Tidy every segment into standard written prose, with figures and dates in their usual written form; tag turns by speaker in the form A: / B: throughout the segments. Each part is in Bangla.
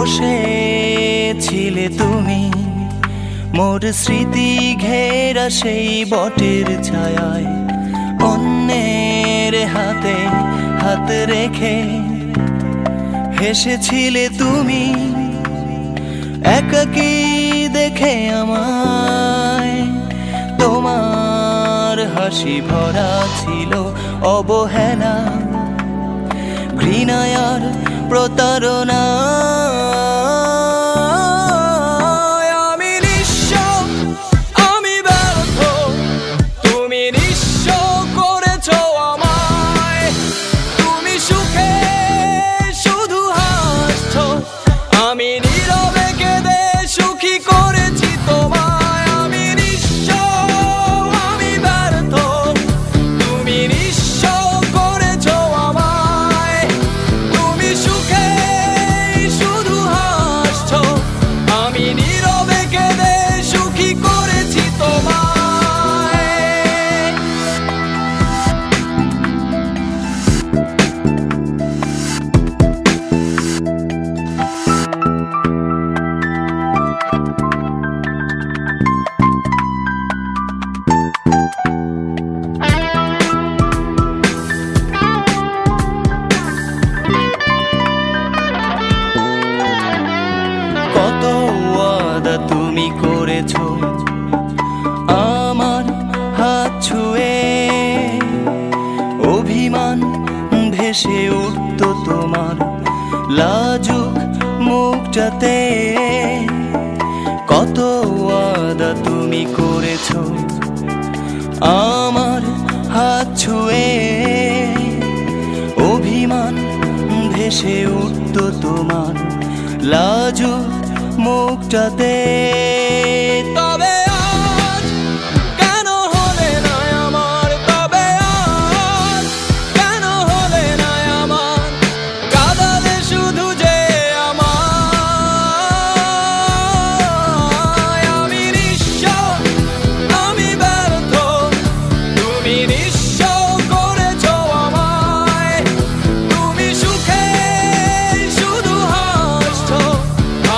A: বসেছিলে তুমি মোর স্মৃতি ঘেরা সেই বটের ছায়ায়, অন্যের হাতে হাত রেখে হেসেছিলে তুমি একাকী দেখে আমায়। তোমার হাসি ভরা ছিল অবহেলা, ঘৃণায় আর প্রতারণা। তুমি করেছো আমার হাত ছুঁয়ে, অভিমান ভেসে উঠত তোমার লাজুক মুখটাতে। কত ওয়াদা তুমি করেছো আমার হাত ছুঁয়ে, অভিমান ভেসে উঠত তোমার লাজুক মুখটাতে। তবে আজ কেন হলে না আমার, তবে আজ কেন হলে না আমার, কাঁদালে শুধু যে আমায়। আমি নিঃস্ব, আমি ব্যর্থ, তুমি নিঃস্ব করেছো আমায়। তুমি সুখে শুধু হাসছো,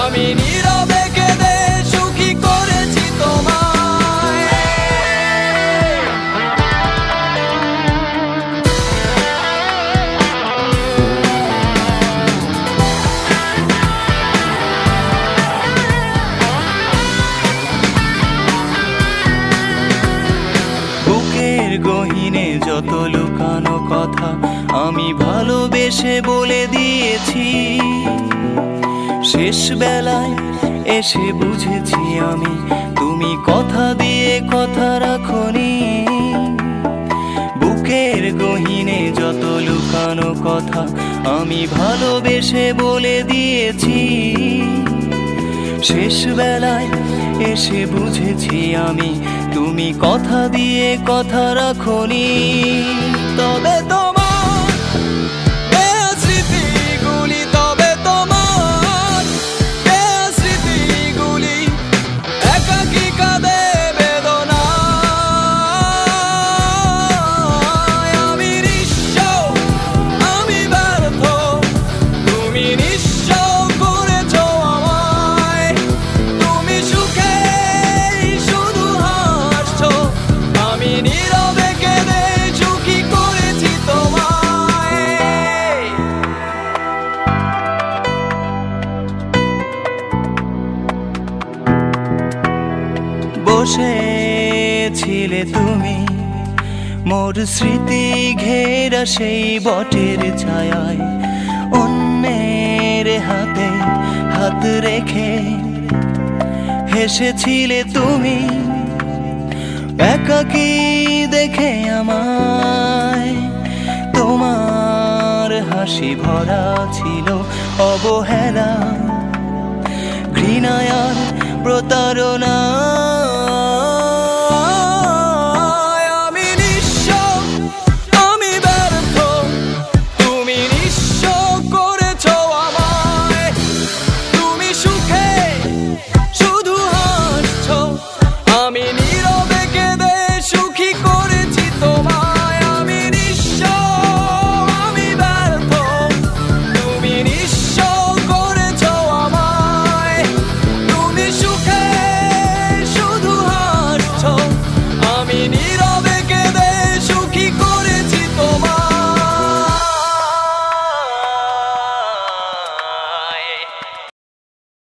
A: আমি নীরবে কেঁদে সুখী করেছি তোমায়। বুকের গহীনে যত লুকানো কথা আমি ভালোবেসে বলে দিয়েছি, শেষ বেলায় এসে বুঝেছি আমি তুমি কথা দিয়ে কথা রাখনি। বুকের গহীনে যত লুকানো কথা আমি ভালোবেসে বলে দিয়েছি, শেষ বেলায় এসে বুঝেছি আমি তুমি কথা দিয়ে কথা রাখনি। তবে তোমার স্মৃতিগুলি, তবে তোমার স্মৃতিগুলি একাকী কাঁদে বেদনায়। আমি নিঃস্ব, আমি ব্যর্থ, তুমি নিঃস্ব করেছো আমায়। তুমি সুখে শুধু হাসছো, আমি নীরবে কেঁদে সুখী করেছি তোমায়। বসেছিলে তুমি মোর স্মৃতি ঘেরা সেই বটের ছায়ায়, অন্যের হাতে হাত রেখে হেসেছিলে তুমি একাকী দেখে আমায়। তোমার হাসি ভরা ছিল অবহেলা, ঘৃণায় আর প্রতারণা।